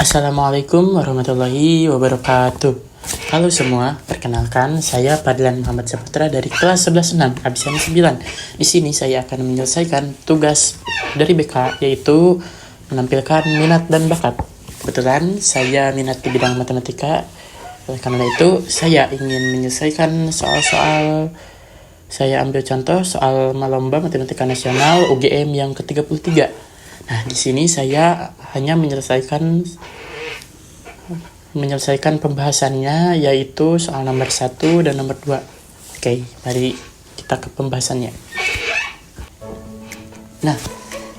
Assalamualaikum warahmatullahi wabarakatuh. Halo semua, perkenalkan saya Fadlan Muhammad Saputra dari kelas 11.6 Absen 9. Di sini saya akan menyelesaikan tugas dari BK, yaitu menampilkan minat dan bakat. Kebetulan saya minat di bidang matematika, oleh karena itu saya ingin menyelesaikan soal-soal. Saya ambil contoh soal lomba matematika nasional UGM yang ke-33. Nah, di sini saya hanya menyelesaikan pembahasannya, yaitu soal nomor 1 dan nomor 2. Oke, mari kita ke pembahasannya. Nah,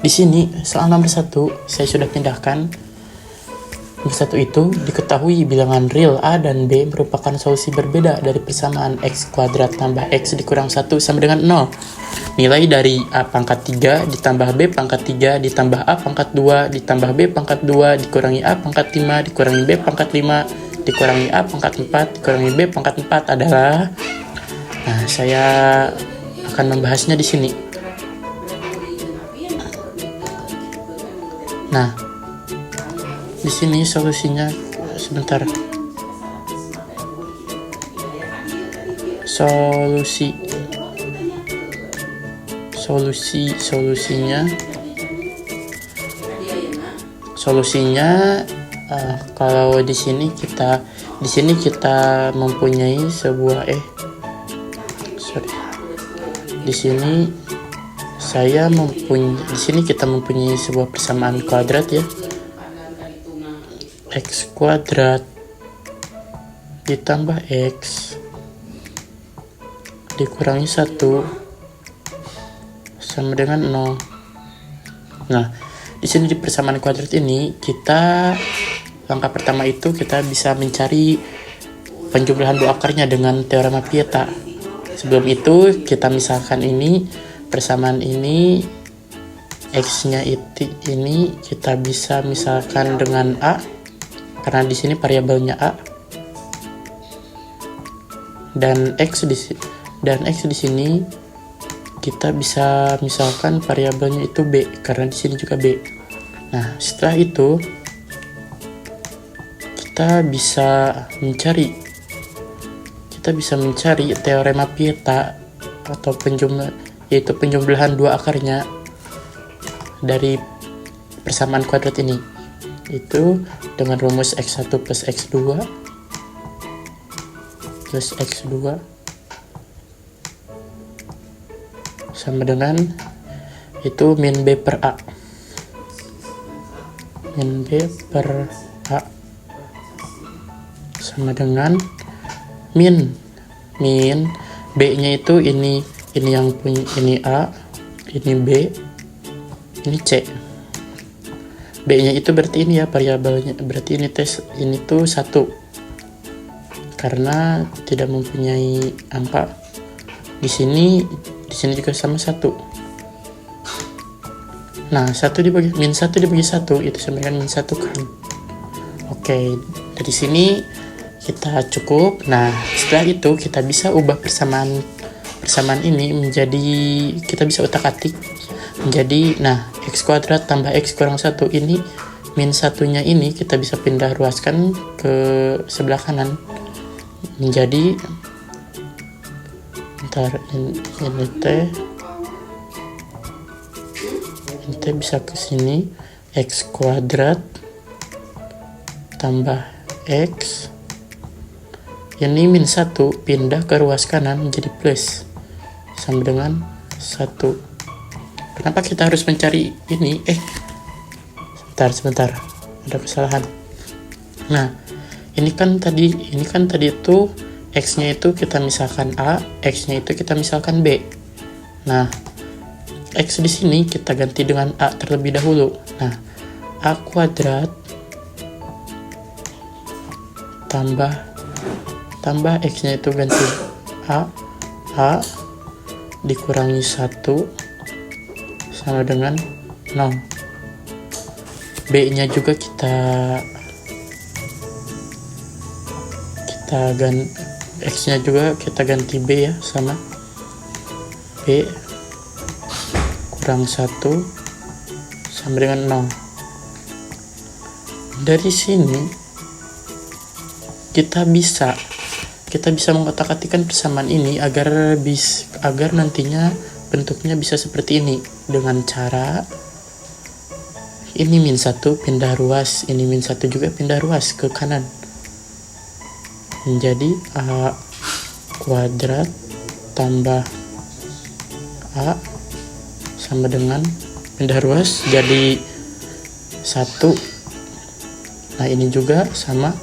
di sini soal nomor 1 saya sudah pindahkan. Nomor 1 itu diketahui bilangan real A dan B merupakan solusi berbeda dari persamaan x kuadrat tambah x dikurang 1 sama dengan 0. Nilai dari A pangkat 3 ditambah B pangkat 3 ditambah A pangkat 2 ditambah B pangkat 2 dikurangi A pangkat 5 dikurangi B pangkat 5 dikurangi A pangkat 4 dikurangi B pangkat 4 adalah... Nah, saya akan membahasnya di sini. Nah, di sini solusinya sebentar. Solusinya kalau di sini kita mempunyai sebuah kita mempunyai sebuah persamaan kuadrat ya. X kuadrat ditambah X dikurangi 1 sama dengan 0. Nah, di sini di persamaan kuadrat ini langkah pertama itu kita bisa mencari penjumlahan dua akarnya dengan teorema Pieta. Sebelum itu kita misalkan ini persamaan ini X-nya ini kita bisa misalkan dengan A, karena di sini variabelnya A, dan X di sini kita bisa misalkan variabelnya itu B, karena di sini juga B. Nah, setelah itu kita bisa mencari teorema Pieta atau penjumlahan dua akarnya dari persamaan kuadrat ini, itu dengan rumus X1 plus X2 plus X2 sama dengan itu min B per A. Min B per A sama dengan min B nya itu ini yang punya, ini A, ini B, ini C. B nya itu berarti ini ya variabelnya, berarti ini tuh 1 karena tidak mempunyai angka. Di sini juga sama 1. Nah, min 1 dibagi 1 itu sama dengan min 1 kan. Oke, dari sini kita cukup. Nah, setelah itu kita bisa ubah persamaan ini menjadi, kita bisa utak-atik menjadi, nah, X kuadrat tambah X kurang 1 ini, min 1-nya ini kita bisa pindah ruaskan ke sebelah kanan menjadi, ini T bisa ke sini, X kuadrat tambah X, ini min 1 pindah ke ruas kanan menjadi plus sama dengan 1. Kenapa kita harus mencari ini? Sebentar, ada kesalahan. Nah, ini kan tadi itu X-nya itu kita misalkan A, X-nya itu kita misalkan B. Nah, X di sini kita ganti dengan A terlebih dahulu. Nah, A kuadrat tambah X-nya itu ganti A dikurangi 1 sama dengan 0. B-nya juga kita ganti, X-nya juga kita ganti B ya, sama B kurang 1 sama dengan 0. Dari sini kita bisa mengotak-atikkan persamaan ini agar nantinya bentuknya bisa seperti ini dengan cara ini -1 pindah ruas, ini -1 juga pindah ruas ke kanan. Menjadi A kuadrat tambah A sama dengan pindah ruas jadi 1. Nah, ini juga sama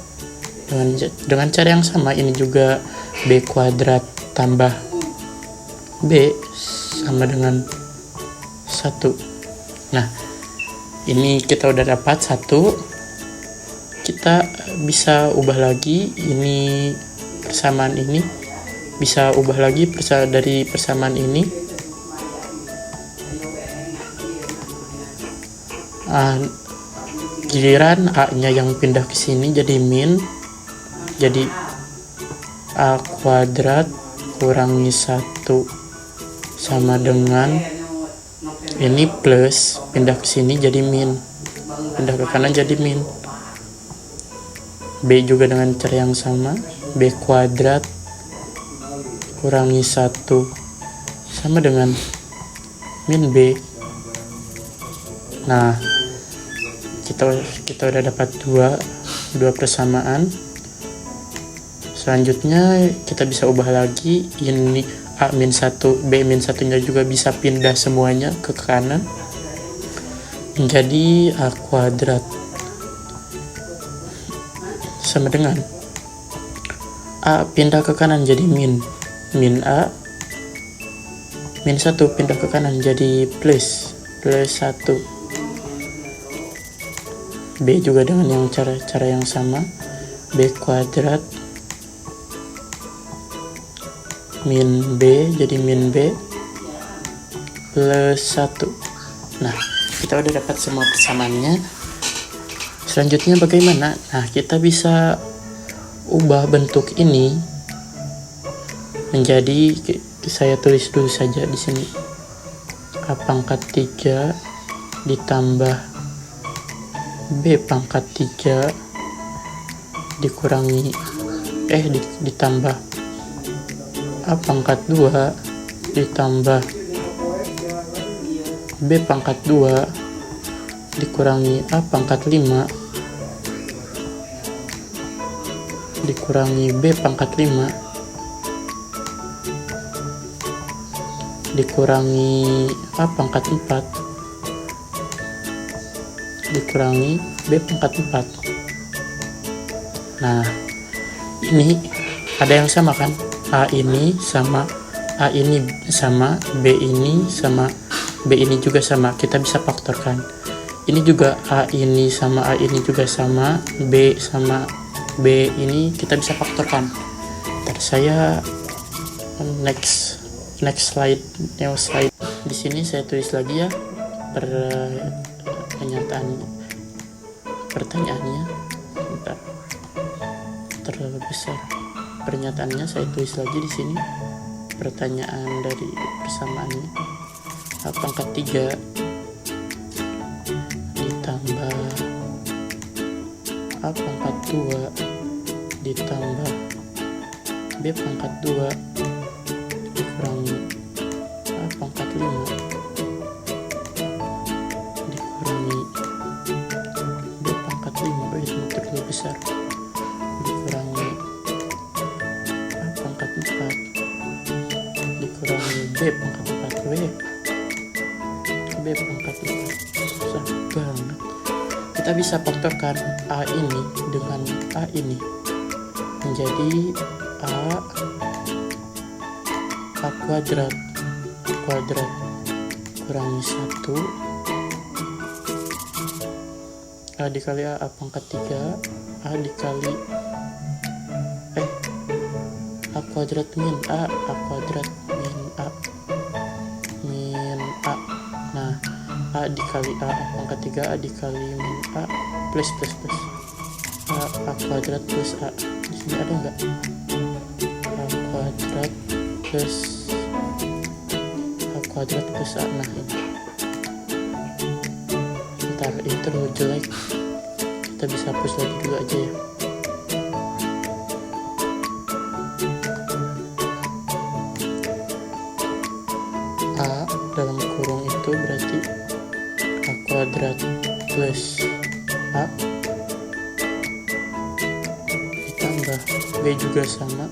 dengan cara yang sama, ini juga B kuadrat tambah B sama dengan 1. Nah, ini kita udah dapat 1. Kita bisa ubah lagi ini persamaan ini, bisa ubah lagi dari persamaan ini. Giliran A-nya yang pindah ke sini jadi min, jadi A kuadrat kurangi 1 sama dengan ini plus pindah ke sini jadi min, pindah ke kanan jadi min. B juga dengan cara yang sama, B kuadrat kurangi 1 sama dengan min B. Nah, kita udah dapat dua persamaan. Selanjutnya kita bisa ubah lagi, ini A-1, B-1 nya juga bisa pindah semuanya ke kanan menjadi A kuadrat sama dengan A pindah ke kanan jadi min A, -1 pindah ke kanan jadi plus 1. B juga dengan yang cara yang sama, B kuadrat min B jadi min B plus 1. Nah, kita udah dapat semua persamaannya. Selanjutnya bagaimana? Nah, kita bisa ubah bentuk ini menjadi, saya tulis dulu saja di sini, A pangkat 3 ditambah B pangkat 3 dikurangi ditambah A pangkat 2 ditambah B pangkat 2 dikurangi A pangkat 5 dikurangi B pangkat 5 dikurangi A pangkat 4 dikurangi B pangkat 4. Nah, ini ada yang sama kan? A ini sama B ini sama B ini juga sama, kita bisa faktorkan. Ini juga A ini sama A ini juga sama, B sama B ini kita bisa faktorkan. Ntar saya next slide, new slide. Di sini saya tulis lagi ya pertanyaannya. Bentar, terlalu besar. Pernyataannya saya tulis lagi di sini. Pertanyaan dari persamaannya, A pangkat 3 ditambah A pangkat 2 ditambah B pangkat 2 dikurangi A pangkat 5 dikurangi B pangkat 5, itu terlalu besar, dikurangi A pangkat 4 dikurangi B pangkat 4 B pangkat 4. Susah banget. Kita bisa faktorkan A ini dengan A ini menjadi A kuadrat kurangi 1 A dikali A pangkat 3 A dikali A kuadrat min A kuadrat min A. Nah, A dikali A pangkat 3 A dikali min A plus A kuadrat plus A. Di sini ada enggak? A kuadrat plus A. Nah, ini. Bentar, ini terlalu jelek. kita bisa hapus lagi dulu aja ya. A dalam kurung itu berarti A kuadrat plus A ditambah B juga sama,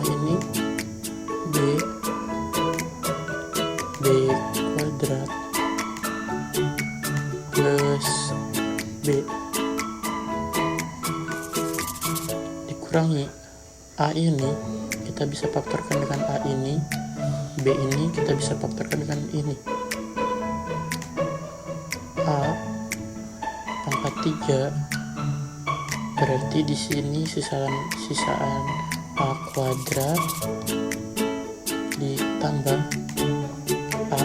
ini B kuadrat plus B dikurangi A ini kita bisa faktorkan dengan A ini, B ini kita bisa faktorkan dengan ini. A pangkat 3 berarti di sini sisaan A kuadrat ditambah A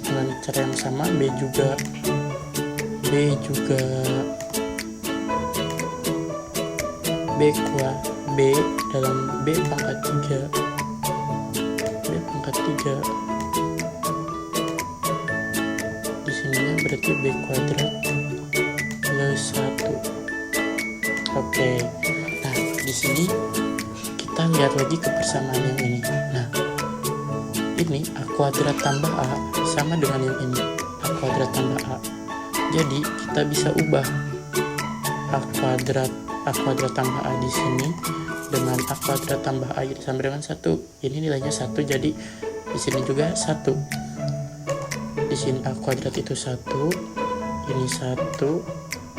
dengan cara yang sama. B juga B dalam B pangkat 3 di sininya berarti B kuadrat plus 1. Oke. Nah, di sini kita lihat lagi ke persamaan yang ini. Nah, ini A kuadrat tambah A sama dengan yang ini, A kuadrat tambah A. Jadi kita bisa ubah A kuadrat tambah A di sini dengan A kuadrat tambah A sama dengan 1. Ini nilainya 1, jadi di sini juga 1. Di sini A kuadrat itu 1, ini 1,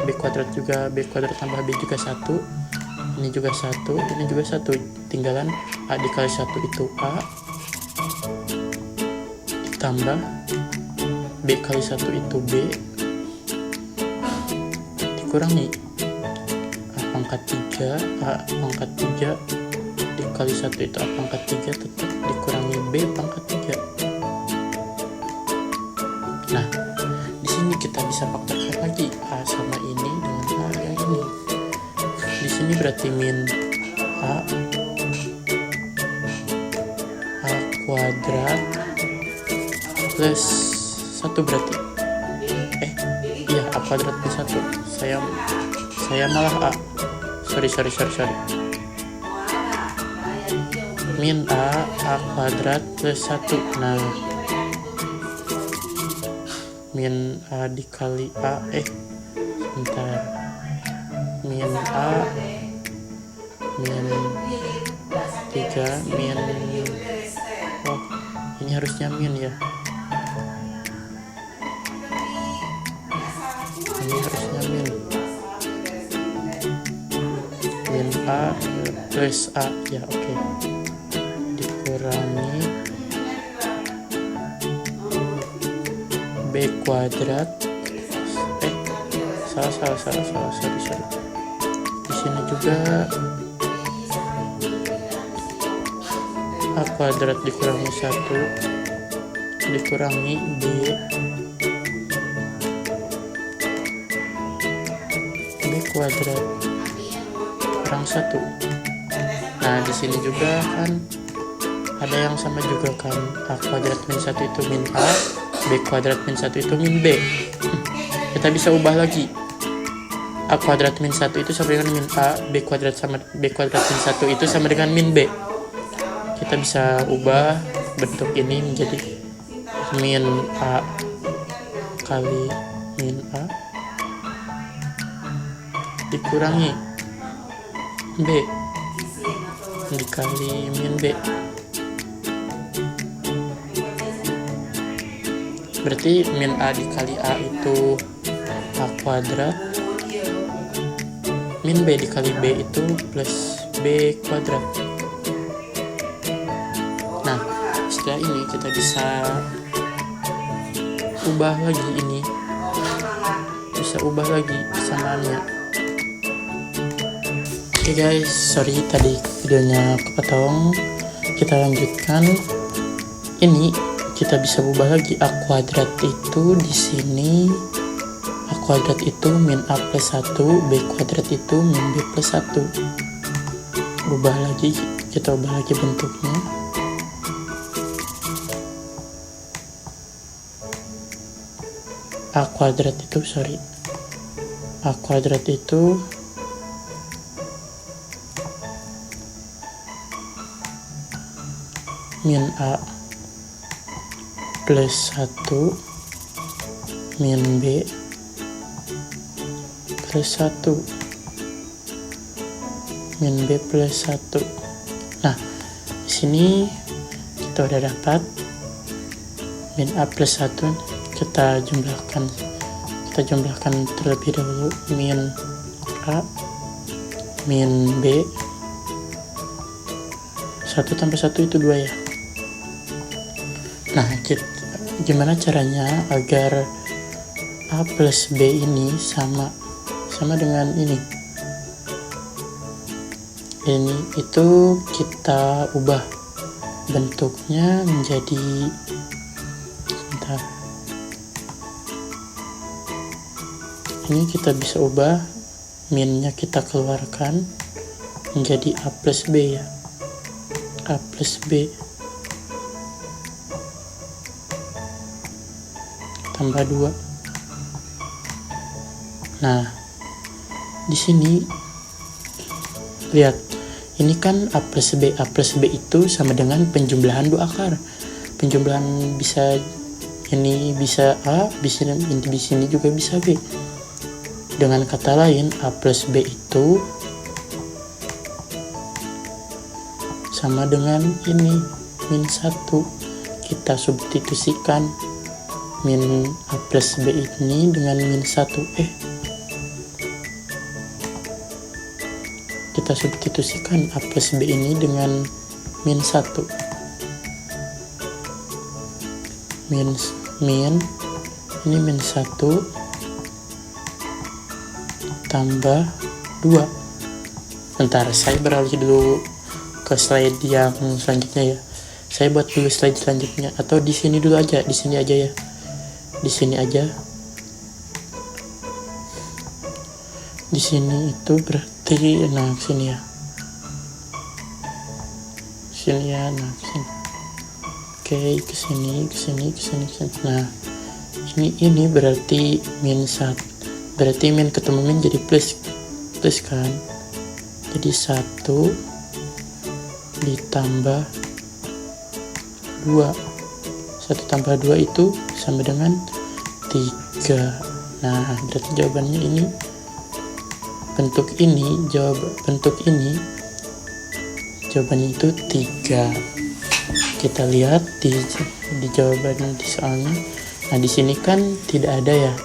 B kuadrat tambah B juga 1, ini juga 1, ini juga 1. Tinggalan A dikali 1 itu A ditambah B kali 1 itu B dikurangi A pangkat 3 dikali 1 itu A pangkat 3 tetap dikurangi B pangkat 3. Nah, di sini kita bisa faktorkan lagi A sama ini dengan A yang ini. Di sini berarti min A kuadrat plus 1 berarti iya A kuadrat plus 1. Saya malah sorry min A kuadrat plus 1. Nah, min A dikali A sebentar, min A min 3 min ini harusnya min ya, ini harusnya min A plus A ya, oke. Dikurangi B kuadrat sorry. Di sini juga A kuadrat dikurangi 1 dikurangi B kuadrat kurang 1. Nah, di sini juga kan ada yang sama juga kan, A kuadrat min 1 itu min A, B kuadrat min 1 itu min B. Kita bisa ubah lagi, A kuadrat min 1 itu sama dengan min A, B kuadrat min 1 itu sama dengan min B. Kita bisa ubah bentuk ini menjadi min A kali min A dikurangi B dikali min B. Berarti min A dikali A itu A kuadrat, min B dikali B itu plus B kuadrat. Nah, setelah ini kita bisa ubah lagi ini, bisa ubah lagi persamaannya. Oke guys, sorry tadi videonya kepotong. Kita lanjutkan. Ini kita bisa ubah lagi, A kuadrat itu di sini A kuadrat itu min A plus 1, B kuadrat itu min B plus 1. Kita ubah lagi bentuknya. A kuadrat itu min A plus 1 min B plus 1 min B plus 1. Nah, di sini kita udah dapat min A plus 1. Kita jumlahkan terlebih dahulu. Min A min B, 1 tambah 1 itu 2 ya. Nah, gimana caranya agar A plus B ini sama dengan ini? Itu kita ubah bentuknya menjadi, sebentar. Ini kita bisa ubah, minnya kita keluarkan menjadi A plus B ya. A plus B tambah 2. Nah, di sini lihat, ini kan A plus B. A plus B itu sama dengan penjumlahan 2 akar. Penjumlahan bisa ini bisa A, di sini juga bisa B. Dengan kata lain, A plus B itu sama dengan ini, min 1. Kita substitusikan min A plus B ini dengan min 1. Kita substitusikan A plus B ini dengan min 1. Ini min 1 tambah 2. Bentar, saya beralih dulu ke slide yang selanjutnya ya. Saya buat dulu slide selanjutnya, atau di sini dulu aja, di sini aja ya. Di sini aja. Di sini itu berarti, nah sini ya. Sini ya, nah sini. Oke, ke sini. Nah, ini berarti min 1. Berarti min ketemu min jadi plus kan. Jadi 1 ditambah 2. 1 tambah 2 itu sama dengan 3. Nah, berarti jawabannya ini, jawabannya itu 3. Kita lihat di jawaban di soalnya. Nah, di sini kan tidak ada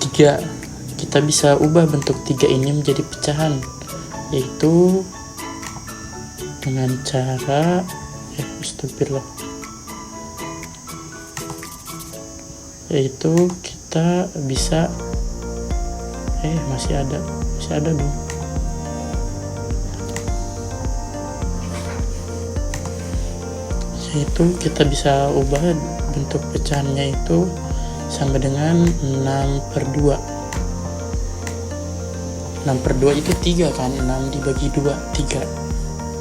3. Kita bisa ubah bentuk 3 ini menjadi pecahan, yaitu dengan cara astagfirullah, yaitu kita bisa masih ada dong. Yaitu kita bisa ubah bentuk pecahannya itu sama dengan 6/2. 6/2 itu 3 kan, 6 dibagi 2, 3.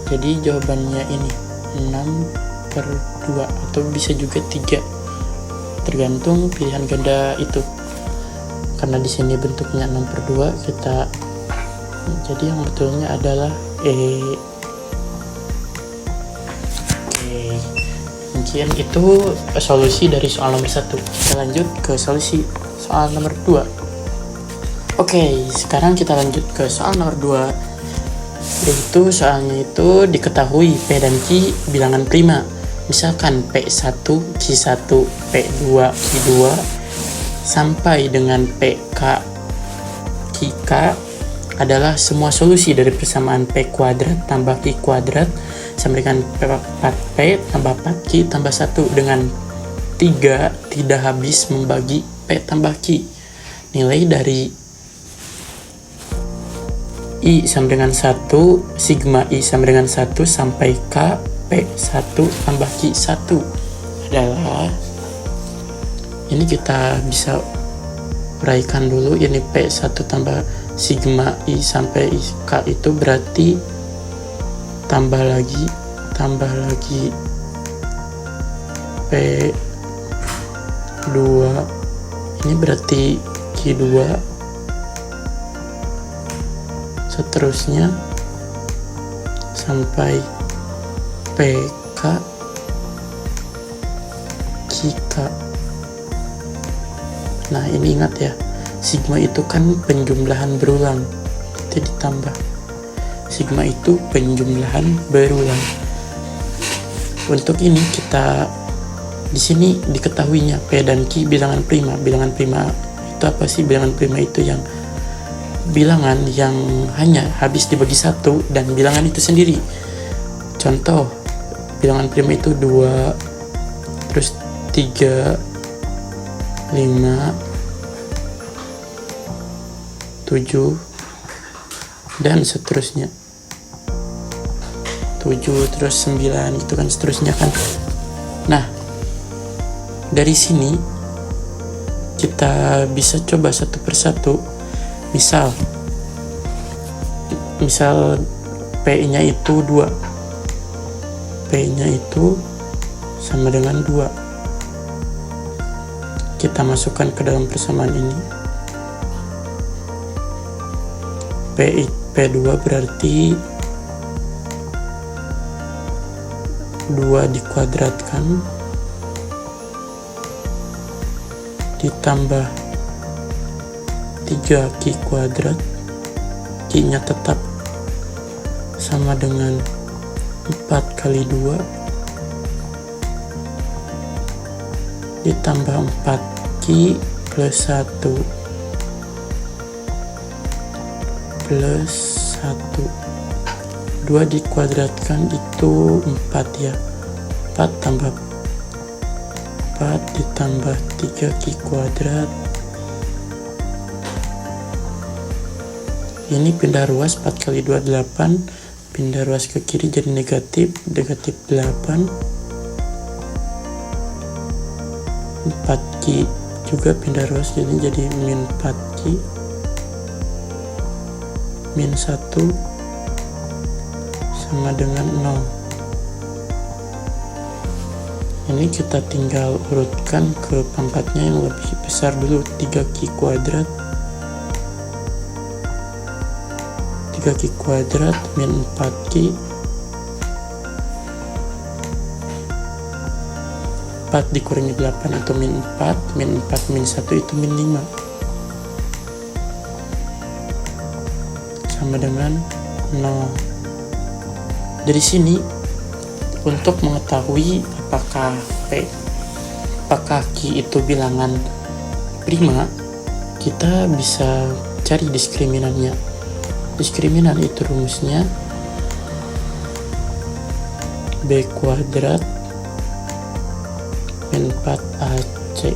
Jadi jawabannya ini 6/2, atau bisa juga 3, tergantung pilihan ganda itu. Karena di sini bentuknya 6/2, jadi yang betulnya adalah mungkin itu solusi dari soal nomor 1. Kita lanjut ke solusi soal nomor 2. Sekarang kita lanjut ke soal nomor 2, yaitu soalnya itu diketahui P dan Q bilangan prima. Misalkan P1, Q1, P2, Q2 sampai dengan PK, QK adalah semua solusi dari persamaan P kuadrat tambah Q kuadrat sama dengan 4P tambah 4Q tambah 1 dengan 3 tidak habis membagi P tambah Q. Nilai dari I sama dengan 1, sigma I sama dengan 1 sampai K P1 tambah Q1 adalah, ini kita bisa uraikan dulu. Ini P1 tambah sigma I sampai K itu berarti tambah lagi P2 ini berarti Q2, seterusnya sampai PK QK. Nah ini ingat ya, sigma itu kan penjumlahan berulang, itu ditambah. Sigma itu penjumlahan berulang. Untuk ini kita di sini diketahuinya P dan Q bilangan prima. Bilangan prima itu apa sih? Bilangan prima itu yang bilangan yang hanya habis dibagi satu dan bilangan itu sendiri. Contoh, bilangan prima itu 2, terus 3, 5, 7, dan seterusnya. 7 terus 9 itu kan seterusnya kan. Nah, dari sini kita bisa coba satu persatu. Misal P-nya itu 2. P-nya itu sama dengan 2. Kita masukkan ke dalam persamaan ini. P2 berarti 2 dikuadratkan ditambah 3Q kuadrat, Q-nya tetap sama dengan 4 kali 2 ditambah 4Q plus 1 plus 1. 2 dikuadratkan itu 4 ya. 4 tambah 4 ditambah 3Q kuadrat. Ini pindah ruas, 4 kali 2 8, pindah ruas ke kiri jadi negatif 8. 4Q juga pindah ruas jadi min 4Q, min 1 sama dengan 0. Ini kita tinggal urutkan ke pangkatnya yang lebih besar dulu. 3Q kuadrat, 3Q kuadrat min 4Q, 4 dikurangi 8 itu min 4, min 4 min 1 itu min 5, sama dengan 0. Dari sini untuk mengetahui apakah Q itu bilangan prima, kita bisa cari diskriminannya. Diskriminan itu rumusnya B kuadrat min 4AC.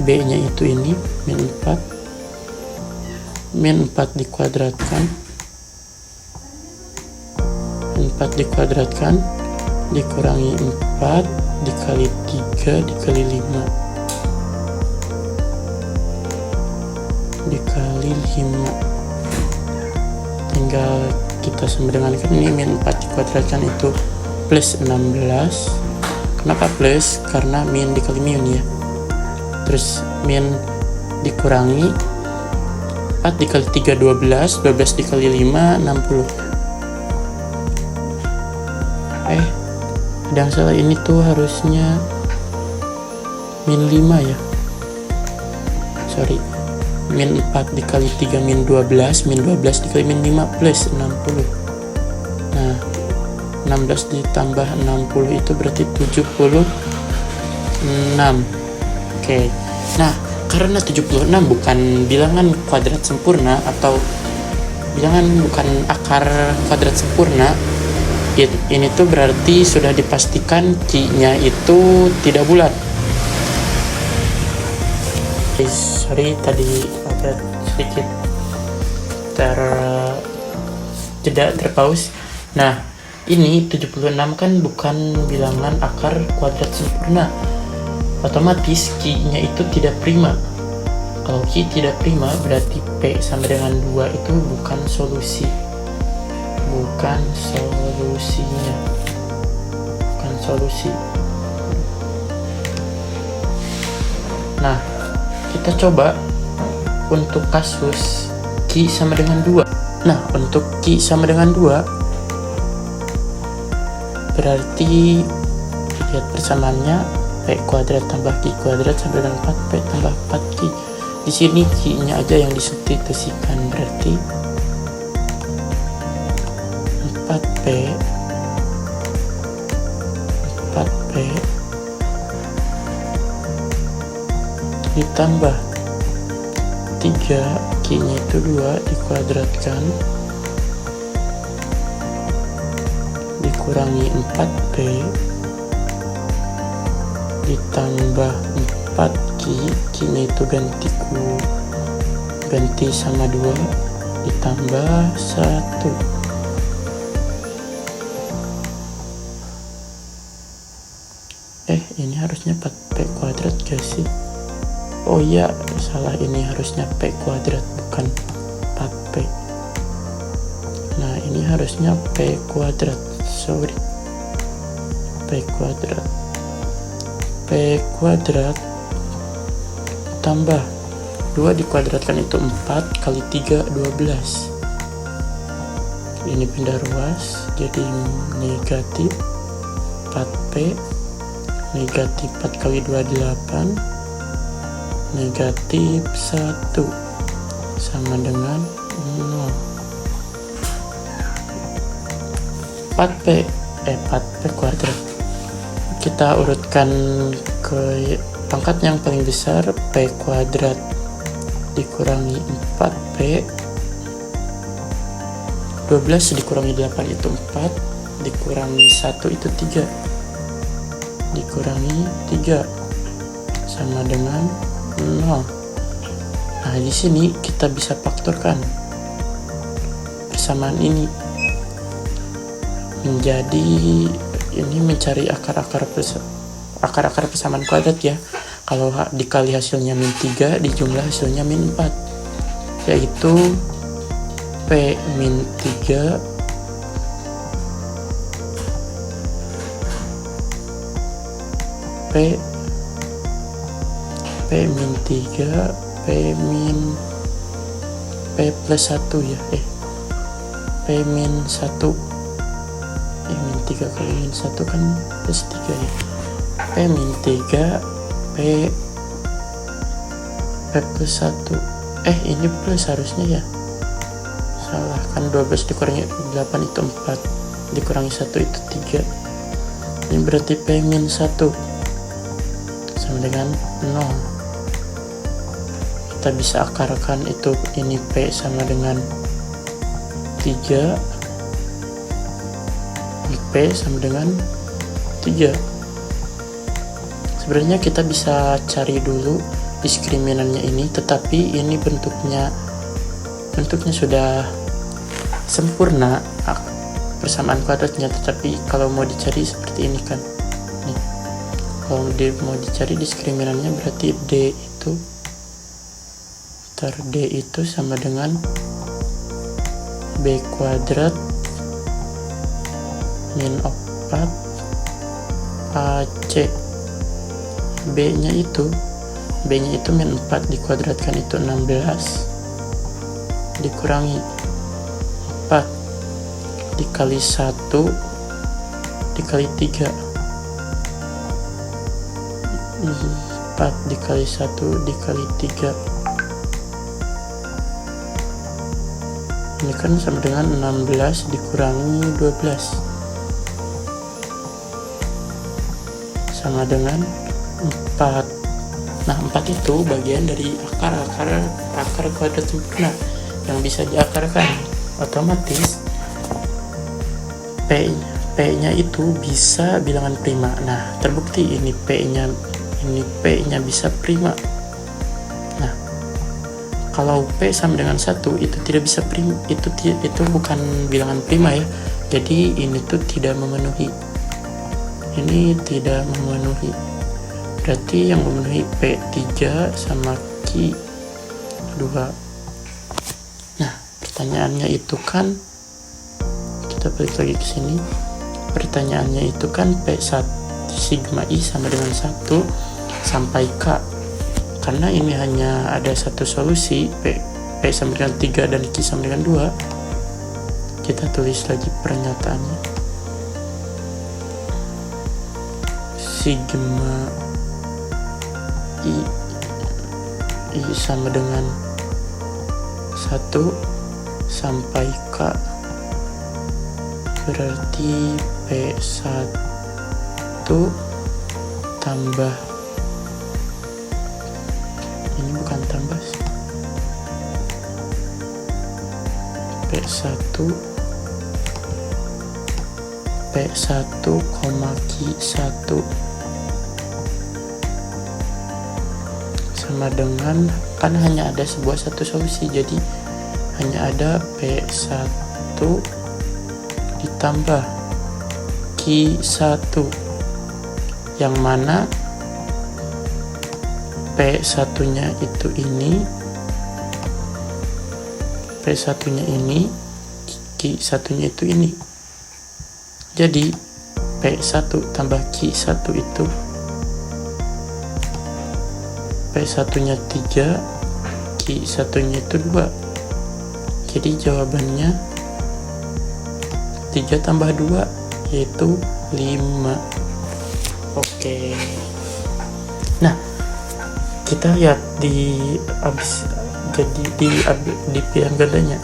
B-nya itu ini min 4. Min 4 dikuadratkan, min 4 dikuadratkan dikurangi 4 dikali 3 dikali 5 dikali 5. Tinggal kita sama dengan ini. Min 4 dikuadratkan itu plus 16. Kenapa plus? Karena min dikali min ya. Terus min dikurangi 4 dikali 3 12, 12 dikali 5 60. Ada yang salah, ini tuh harusnya min 5 ya. Sorry. Min 4 dikali 3 min 12, min 12 dikali min 5 plus 60. Nah, 16 ditambah 60 itu berarti 76. Oke. Nah, karena 76 bukan bilangan kuadrat sempurna atau bilangan bukan akar kuadrat sempurna, ini tuh berarti sudah dipastikan Q-nya itu tidak bulat. Sorry tadi agak sedikit terpaus. Nah, ini 76 kan bukan bilangan akar kuadrat sempurna. Otomatis Q-nya itu tidak prima. Kalau Q tidak prima berarti P sama dengan 2 itu bukan solusi. bukan solusinya, bukan solusi. Nah, kita coba untuk kasus Q sama dengan 2. Nah, untuk Q sama dengan 2 berarti lihat persamaannya P kuadrat tambah Q kuadrat sama dengan 4P tambah 4Q. Di sini Q-nya aja yang disubstitusikan, berarti 4P ditambah 3, Q-nya itu 2 dikuadratkan dikurangi 4P ditambah 4Q, Q-nya itu ganti sama 2 ditambah 1. Ini harusnya 4P kuadrat gak sih? Oh iya, salah, ini harusnya P kuadrat bukan 4P. Nah, ini harusnya P kuadrat, sorry, P kuadrat tambah 2 dikuadratkan itu 4 kali 3 12. Ini pindah ruas jadi negatif 4P, negatif 4 kali 2 8, negatif 1 sama dengan 0. 4P kuadrat. Kita urutkan ke pangkat yang paling besar, P kuadrat dikurangi 4P, 12 dikurangi 8 itu 4, dikurangi 1 itu 3, dikurangi 3 sama dengan 0. Nah, di sini kita bisa faktorkan persamaan ini menjadi, ini mencari akar-akar persamaan kuadrat ya. Kalau dikali hasilnya min 3 dijumlah hasilnya min 4, yaitu P min 3 P min 3 P plus 1 ya, P min 1, min 3 kali min 1 kan plus 3 ya, P min 3 P plus 1, ini plus harusnya ya, salah kan, 12 dikurangi 8 itu 4, dikurangi 1 itu 3, ini berarti P min 1 sama dengan 0. Kita bisa akarkan itu, ini P sama dengan 3, P sama dengan 3. Sebenarnya kita bisa cari dulu diskriminannya ini, tetapi ini bentuknya sudah sempurna persamaan kuadratnya, tetapi kalau mau dicari seperti ini kan, nih, kalau mau dicari diskriminannya berarti D itu sama dengan B kuadrat min 4 AC. B nya itu min 4 dikuadratkan itu 16 dikurangi 4 dikali 1 dikali 3, 4 dikali 1 dikali 3, ini kan sama dengan 16 dikurangi 12 sama dengan 4. Nah, 4 itu bagian dari akar kuadrat sempurna yang bisa diakarkan. Otomatis P-nya itu bisa bilangan prima. Nah, terbukti ini P-nya bisa prima. Nah, kalau P sama dengan 1 itu tidak bisa prima, itu bukan bilangan prima ya. Jadi ini tuh tidak memenuhi. Ini tidak memenuhi. Berarti yang memenuhi P3 sama Q2. Nah, pertanyaannya itu kan kita balik lagi ke sini. Pertanyaannya itu kan P1 sigma I sama dengan 1 sampai K. Karena ini hanya ada satu solusi, P sama dengan 3 dan Q sama dengan 2, kita tulis lagi pernyataannya. Sigma I sama dengan 1 sampai K, berarti P1 tambah, ini bukan tambah sih, P1 koma Q1 sama dengan, kan hanya ada satu solusi, jadi hanya ada P1 ditambah Q1, yang mana P1 nya itu ini, P1 nya ini, Q1 nya itu ini. Jadi P1 tambah Q1 itu P1 nya 3, Q1 nya itu 2. Jadi jawabannya 3 tambah 2 yaitu 5. Oke. Nah, kita lihat di pilihan gadanya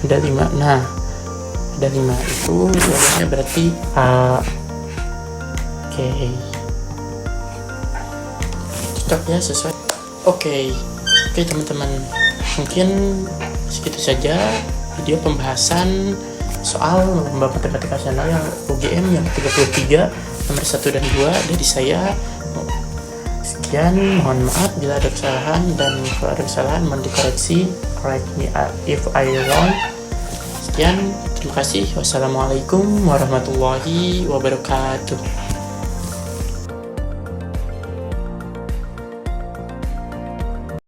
ada 5. Nah, ada 5 itu jawabannya berarti A. Oke. Cocok ya, sesuai. Oke, teman-teman, mungkin segitu saja video pembahasan soal lomba matematika nasional yang UGM yang ke-33 nomor 1 dan 2 dari saya. Sekian, mohon maaf bila ada kesalahan, dan kalau ada kesalahan mohon dikoreksi, correct me if I wrong. Sekian, terima kasih. Wassalamualaikum warahmatullahi wabarakatuh.